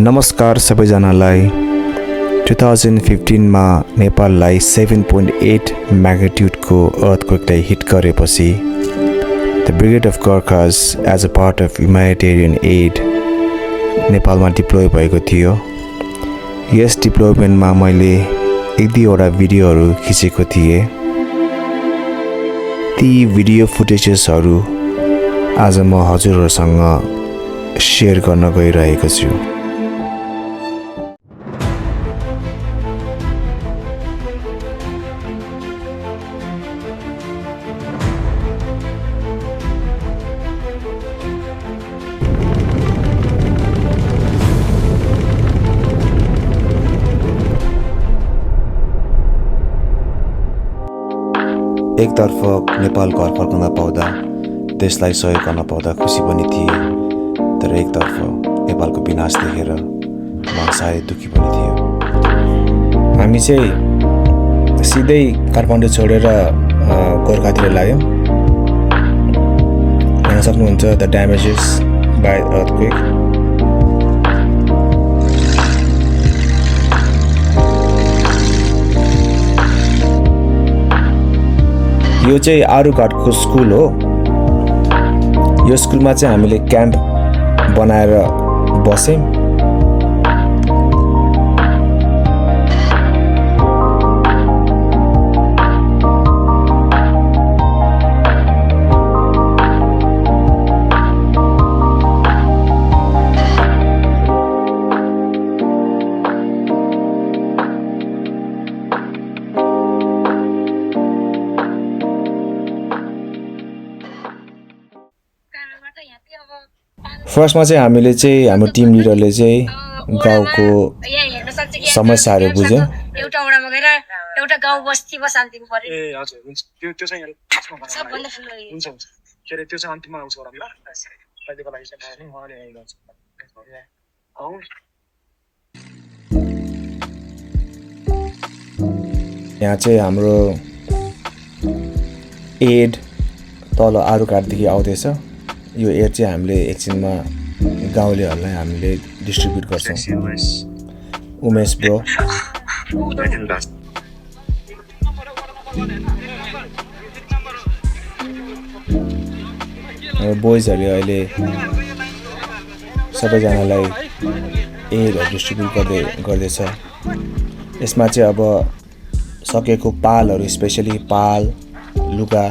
नमस्कार सबैजनालाई 2015 मा नेपाललाई 7.8 म्याग्निट्युडको अर्थक्वेकले हिट गरेपछि The Brigade of Gurkhas as a part of humanitarian aid नेपालमा डिप्लोय भएको थियो। यस डिप्लोयमेन्टमा मैले एक दुईवटा भिडियोहरू खिचेको थिएँ। ती भिडियो फुटेजेसहरू आज म हजुरहरूसँग शेयर गर्न गइरहेको छु। एकतर्फ नेपाल घर फर्कन पाउँदा देशलाई सहयोग गर्न पाउँदा खुसी पनि थिए, तर एकतर्फ नेपालको विनाश देखेर मन साह्रै दुःखी पनि थियो। हामी चाहिँ सिधै काठमाडौँ छोडेर गोर्खातिर लाग्यौँ। हेर्न सक्नुहुन्छ द ड्यामेजेस बाई अर्थक्वेक। यो चाहिँ आरुघाटको स्कुल हो। यो स्कुलमा चाहिँ हामीले क्याम्प बनाएर बस्यौँ। फर्स्टमा चाहिँ हामीले चाहिँ हाम्रो टिम लिडरले चाहिँ गाउँको समस्याहरू बुझ्यौँ। एउटा वडामा गएर एउटा गाउँ बस्तीमा शान्ति पर्यो। ए हजुर हुन्छ, त्यो चाहिँ सबभन्दा ठुलो हुन्छ हुन्छ। के रे त्यो चाहिँ अन्तिममा आउँछ होला ल। कहिलेको लागि चाहिँ उहाँले आइन्छ। यहाँ चाहिँ हाम्रो एड तल आरुघाटदेखि आउँदैछ। यो एड चाहिँ हामीले एकछिनमा गाउँलेहरूलाई हामीले डिस्ट्रिब्युट गर्छौँ। उमेश ब्रो, बोइजहरूले अहिले सबैजनालाई एडहरू डिस्ट्रिब्युट गर्दैछ। यसमा चाहिँ अब सकेको पालहरू, स्पेसली पाल, लुगा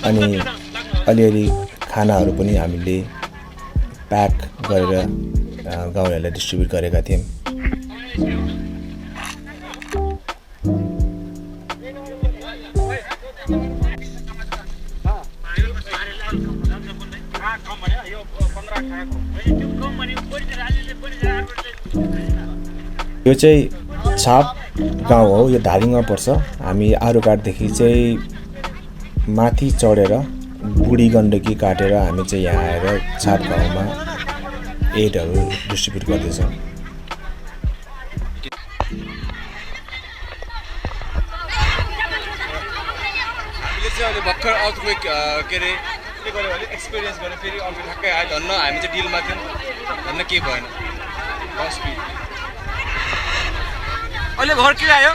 अनि अलिअलि खानाहरू पनि हामीले प्याक गरेर गाउँहरूलाई डिस्ट्रिब्युट गरेका थियौँ। यो चाहिँ छाप गाउँ हो। यो धादिङमा पर्छ। हामी आरुघाटदेखि चाहिँ माथि चढेर बुढी गण्डकी काटेर हामी चाहिँ यहाँ आएर छाप गाउँमा एडहरू डिस्ट्रिब्युट गर्दैछौँ। हामीले चाहिँ अहिले भर्खर अर्थक्वेक के अरे के गर्यो भने एक्सपिरियन्स गरेर फेरि अर्को ठ्याक्कै आयो। धन्न हामी चाहिँ डिलमा थियौँ, धन्न केही भएन। अहिले भर्खर के आयो?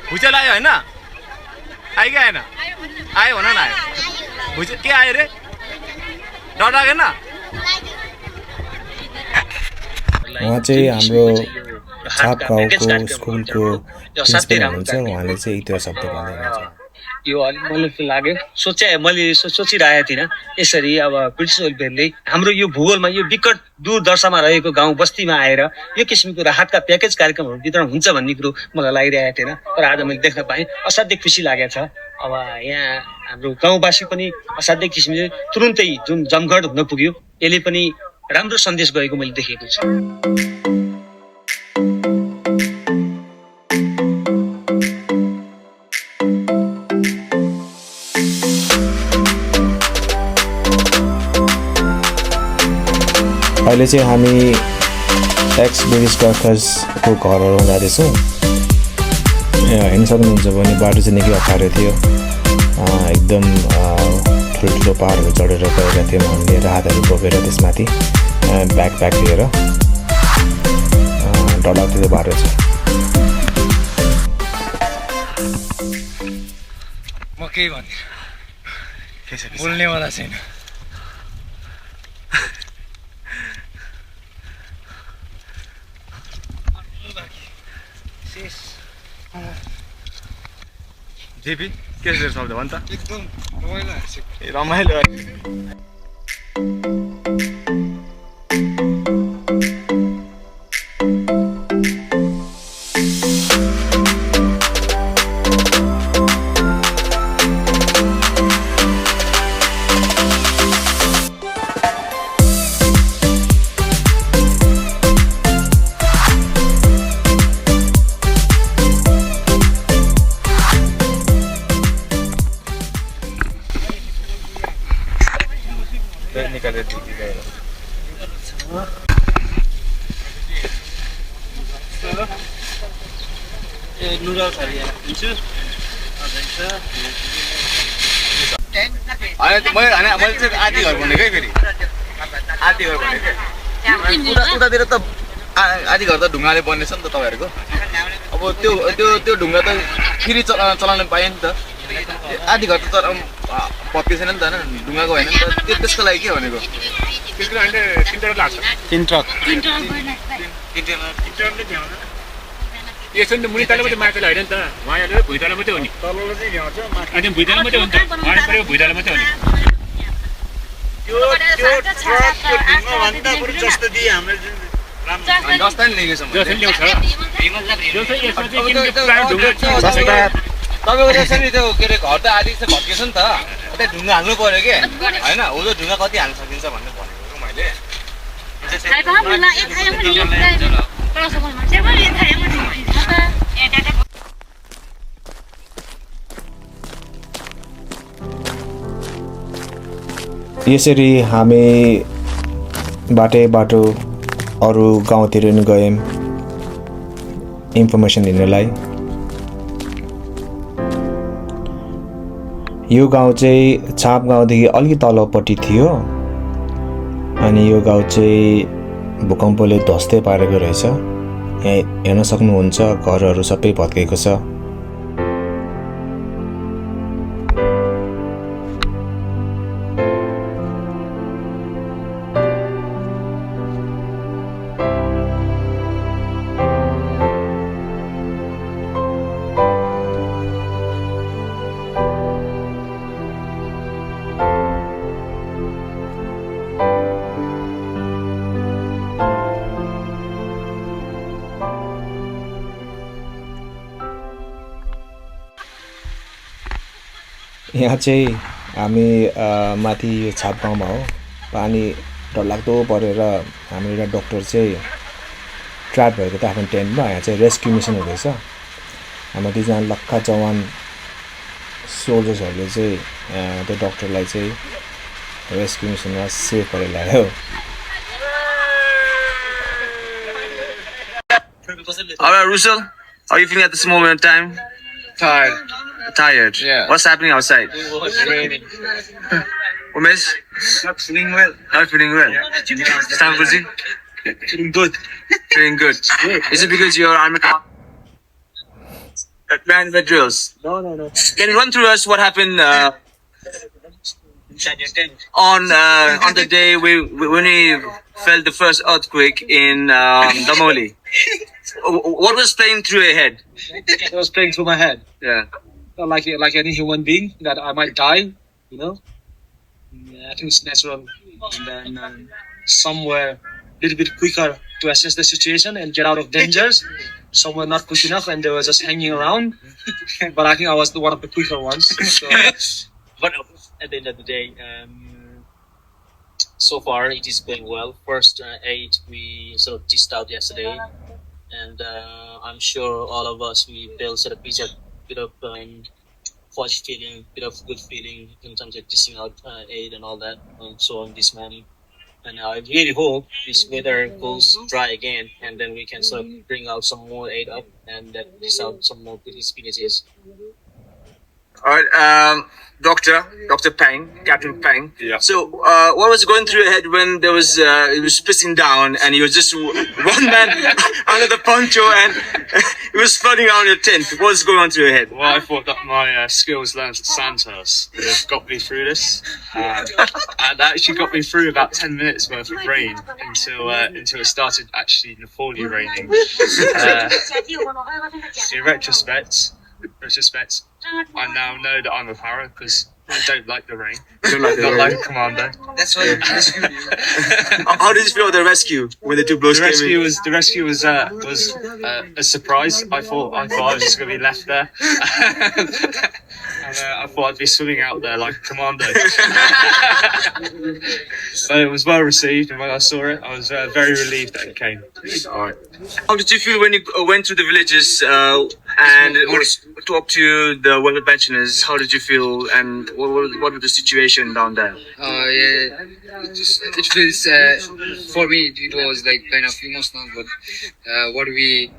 भुइँचालो आयो होइन? आयो कि आएन? आयो भन न। आयो भुइँचालो के आयो रे? डर लागेन? उहाँ चाहिँ हाम्रो छाप गाउँको स्कुलको प्रिन्सिपल हुनुहुन्छ। उहाँले चाहिँ यति शब्द भन्दै हुनुहुन्छ। यो अलिक मलाई लाग्यो, मैले सोचिरहेको थिइनँ यसरी। अब ब्रिटिस ओइलले हाम्रो यो भूगोलमा यो विकट दूरदर्शनमा रहेको गाउँ बस्तीमा आएर यो किसिमको राहतका प्याकेज कार्यक्रमहरू वितरण हुन्छ भन्ने कुरो मलाई लागिरहेको थिएन, तर आज मैले देख्न पाएँ। असाध्यै खुसी लागेको छ। अब यहाँ हाम्रो गाउँवासी पनि असाध्यै किसिमले तुरुन्तै जुन जमघट हुन पुग्यो, यसले पनि राम्रो सन्देश गएको मैले देखेको छु। अहिले चाहिँ हामी एक्स ब्रिटिस गोर्खासको घरहरू जाँदैछौँ। हेर्न सक्नुहुन्छ भने बाटो चाहिँ निकै अप्ठ्यारो थियो। एकदम ठुल्ठुलो पहाडहरू चढेर गएका थियौँ हामीले, राहतहरू बोकेर त्यसमाथि ब्याकप्याक लिएर। डरलाग्दो बाटो छ। म केही भन्दिनँ, बोल्नेवाला छैन। जेपी के छ शब्द भन् त? एकदम रमाइलो हाँसेको। ए रमाइलो। निकालेर दिदी गएर नुडल खाली दिन्छु। मैले चाहिँ आधी घर भनेको है, फेरि आधी घर भनेको उतातिर त आधी घर त ढुङ्गाले बन्नेछ नि त तपाईँहरूको। अब त्यो त्यो त्यो ढुङ्गा त फेरि चलाउन पायो नि त। आधी घर त पत्के छैन नि त होइन, ढुङ्गाको होइन नि त। त्यसको लागि के भनेको? तीन ट्रक यसो नि मुनि तल मात्रै माथिलो होइन नि त, उहाँले भुइँतल मात्रै हो नि। तल्लो चाहिँ भ्याउँछ, अनि भुइँतल मात्रै हो नि त, उहाँले पऱ्यो भुइँतल मात्रै हो नि। जस्ता नि ल्याइछ जसरी ल्याउँछ जसरी यसमा चाहिँ किनकि प्रायः ढुङ्गा तपाईँको त्यसरी त्यो के अरे घर त आधी चाहिँ भत्किएछ नि त, त्यहाँ ढुङ्गा हाल्नु पऱ्यो कि होइन। हो त्यो ढुङ्गा कति हाल्न सकिन्छ भन्ने भनेको मैले। यसरी हामी बाटो अरू गाउँतिर नि गयौँ इन्फर्मेसन लिनलाई। यो गाउँ चाहिँ छाप गाउँदेखि अलिक तलपट्टि थियो अनि यो गाउँ चाहिँ भूकम्पले ध्वस्तै पारेको रहेछ। यहाँ हेर्न सक्नुहुन्छ घरहरू सबै भत्केको छ। यहाँ चाहिँ हामी माथि यो छाप गाउँमा हो। पानी डरलाग्दो परेर हामी एउटा डक्टर चाहिँ ट्र्याप भएको त आफ्नो टेन्टमा। यहाँ चाहिँ रेस्क्यु मिसन हुँदैछ। हाम्रो दुईजना लक्खा जवान सोल्जर्सहरूले चाहिँ त्यो डक्टरलाई चाहिँ रेस्क्यु मिसनमा सेभ गरेर ल्यायो। Alright, Russell, how are you feeling at this moment in time? Tired? Yeah. What's happening outside? Raining. Umesh? Not feeling well. Not feeling well. Stamfuji? Feeling good. Feeling good. Is it because you're army planned the drills? No. Can you run through us what happened Inside your tent. on the day when we felt the first earthquake in Damoli? What was playing through your head? It was playing through my head. Yeah. Like any human being, that I might die, you know. I think it's natural. And then somewhere a little bit quicker to assess the situation and get out of dangers. Somewhere not quick enough and they were just hanging around. But I think I was one of the quicker ones. So, But at the end of the day, so far it is going well. First aid we sort of dished out yesterday, and I'm sure all of us we feel sort of bit of fuzzy feeling, bit of good feeling in terms of dishing out aid and all that, and so on this morning. And I really hope this weather goes dry again, and then we can sort of bring out some more aid up and dish out some more villages. All right, Dr. Pang, Captain Pang. Yeah. So, what was going through your head when there was it was pissing down and you was just one man under the poncho and it was flooding around your tent? What was going on through your head? Well, I thought that my skills learned at Sandhurst would have got me through this. And that actually got me through about 10 minutes worth of rain until it started actually fully raining. In retrospect, I now know that I'm a para because I don't like the rain. Not like a commando. That's why. How did you feel at the rescue when the two blows The came in? rescue was a surprise. I thought I was just going to be left there, and I thought I'd be swimming out there like a commando. So it was well received, and when I saw it, I was very relieved that it came. All right. How did you feel when you went through the villages and talked to the women pensioners? How did you feel, and what was the situation down there? It feels for me it was like kind of emotional, but what we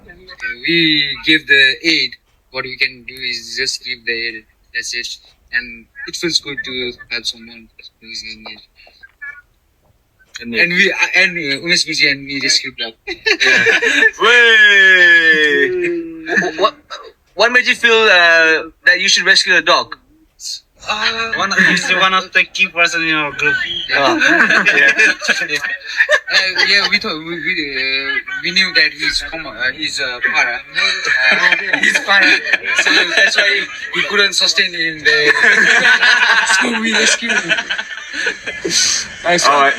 give the aid, what we can do is just give the aid. That's it, and it feels good to help someone who is in need. And Umesh Biji and me rescued that. What made you feel that you should rescue the dog? He's one of the key person in our group. We thought we knew that he's para. He's para, so that's why he couldn't sustain in the school. We rescued him. Nice. All right.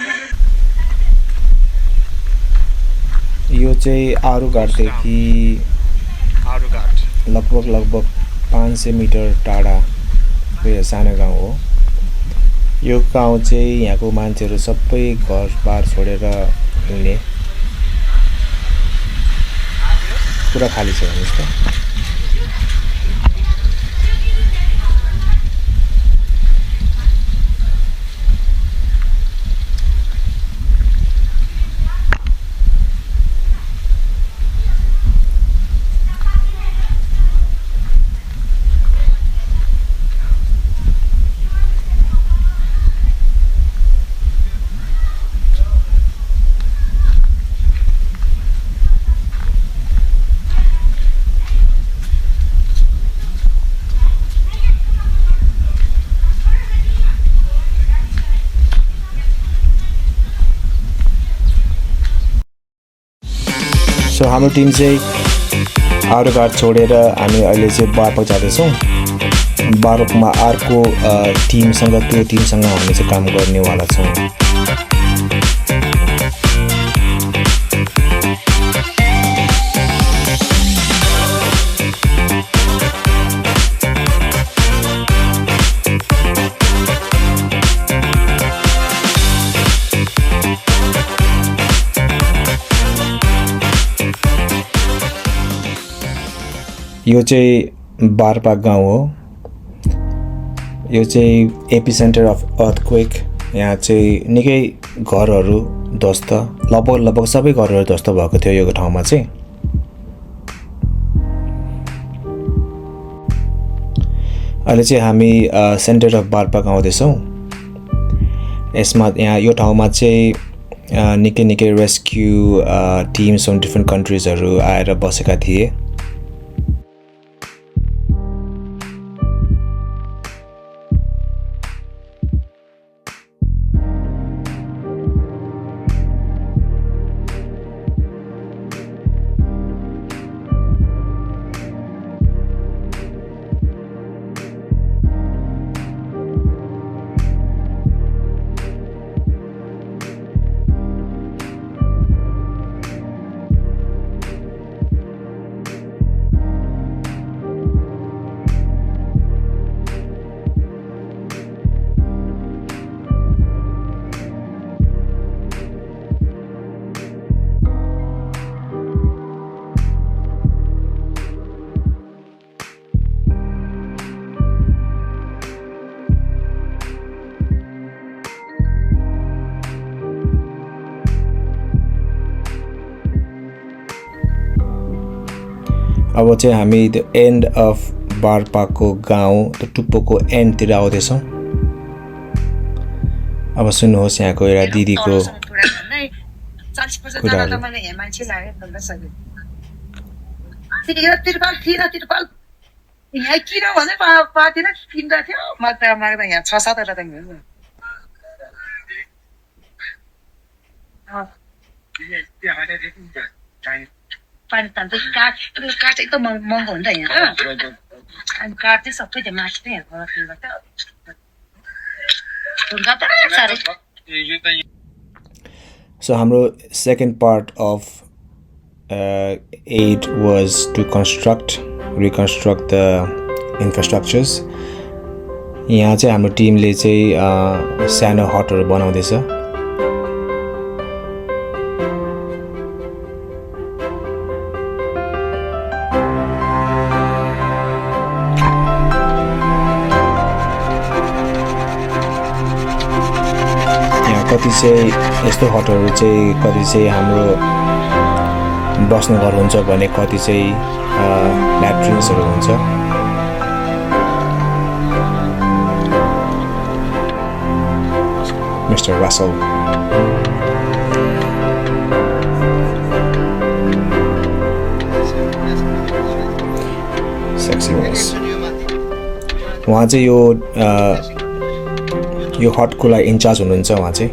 यो चाहिँ आरुघाटदेखि लगभग 500 metre टाढाको यो सानो गाउँ हो। यो गाउँ चाहिँ यहाँको मान्छेहरू सबै घरबार छोडेर हिँड्ने, पुरा खाली छ हेर्नुस् त। सो हाम्रो टिम चाहिँ आरुघाट छोडेर हामी अहिले चाहिँ बारपक जाँदैछौँ। बारपकमा अर्को टिमसँग त्यो टिमसँग हामी चाहिँ काम गर्नेवाला छौँ। यो चाहिँ बारपाक गाउँ हो। यो चाहिँ एपिसेन्टर अफ अर्थक्वेक। यहाँ चाहिँ निकै घरहरू ध्वस्त, लगभग सबै घरहरू ध्वस्त भएको थियो यो ठाउँमा चाहिँ। अहिले चाहिँ हामी सेन्टर अफ बारपाक आउँदैछौँ। यसमा यहाँ यो ठाउँमा चाहिँ निकै रेस्क्यु टिम्स फ्रम डिफ्रेन्ट कन्ट्रिजहरू आएर बसेका थिए। अब चाहिँ हामी द एन्ड अफ बारपाकको गाउँ त्यो टुप्पोको एन्डतिर आउँदैछौँ अब सुन्नुहोस् यहाँको एउटा दिदीको कुराहरू यहाँ किन भने पार्टीमा किन्दा थियो माग्दा यहाँ 6-7 वटा त हिँड्नु पानी तान्छ काठ एकदम महँगो हुन्छ यहाँ अनि काठ चाहिँ सबै त्यो माथि नै So हाम्रो second part of aid was to reconstruct the infrastructures. यहाँ चाहिँ हाम्रो टिमले चाहिँ सानो हटहरू बनाउँदैछ कति चाहिँ यस्तो हटहरू चाहिँ कति चाहिँ हाम्रो बस्ने घर हुन्छ भने कति चाहिँ ल्याट्रिन्सहरू हुन्छ मिस्टर रसल सेक्सी वाइज उहाँ चाहिँ यो हटको लागि इन्चार्ज हुनुहुन्छ उहाँ चाहिँ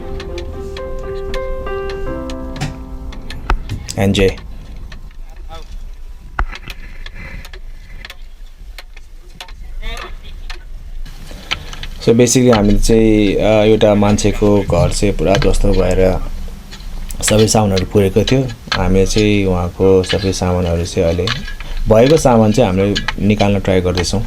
एनजे सो बेसिकली हामीले चाहिँ एउटा मान्छेको घर चाहिँ पुरा ध्वस्त भएर सबै सामानहरू पुगेको थियो हामीले चाहिँ उहाँको सबै सामानहरू चाहिँ अहिले भएको सामान चाहिँ हामीले निकाल्न ट्राई गर्दैछौँ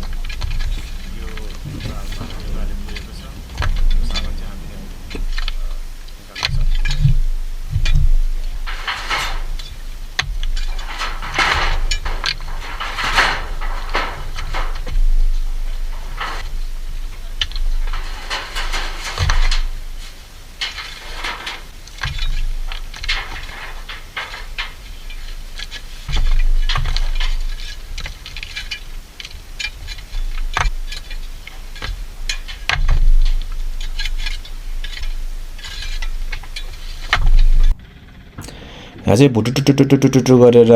यहाँ चाहिँ भुटुटुटुटुटुटु गरेर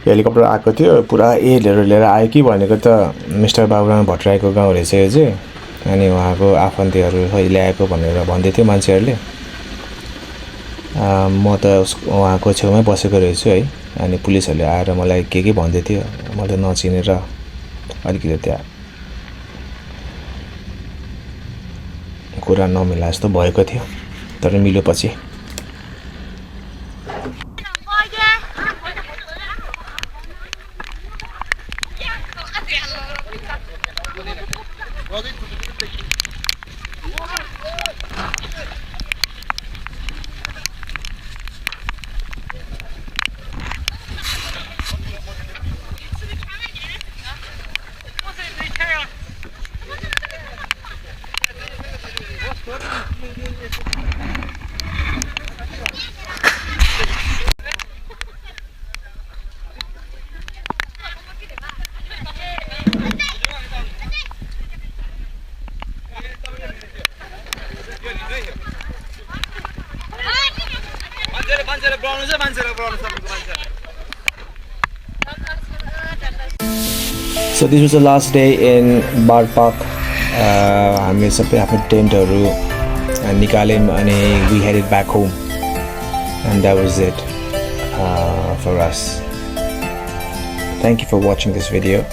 हेलिकप्टर आएको थियो पुरा एडहरू लिएर आयो कि भनेको त मिस्टर बाबुराम भट्टराईको गाउँ रहेछ यो चाहिँ अनि उहाँको आफन्तीहरू ल्याएको भनेर भन्दै थियो मान्छेहरूले म त उहाँको छेउमै बसेको रहेछु है अनि पुलिसहरूले आएर मलाई के भन्दै थियो मैले नचिनेर अलिकति त्यहाँ कुरा नमिला जस्तो भएको थियो तर मिल्यो पछि So this was the last day in Barpak. हामीले सबै आफ्नो टेन्टहरू निकाल्यौँ अनि we headed back home and that was it for us. Thank you for watching this video.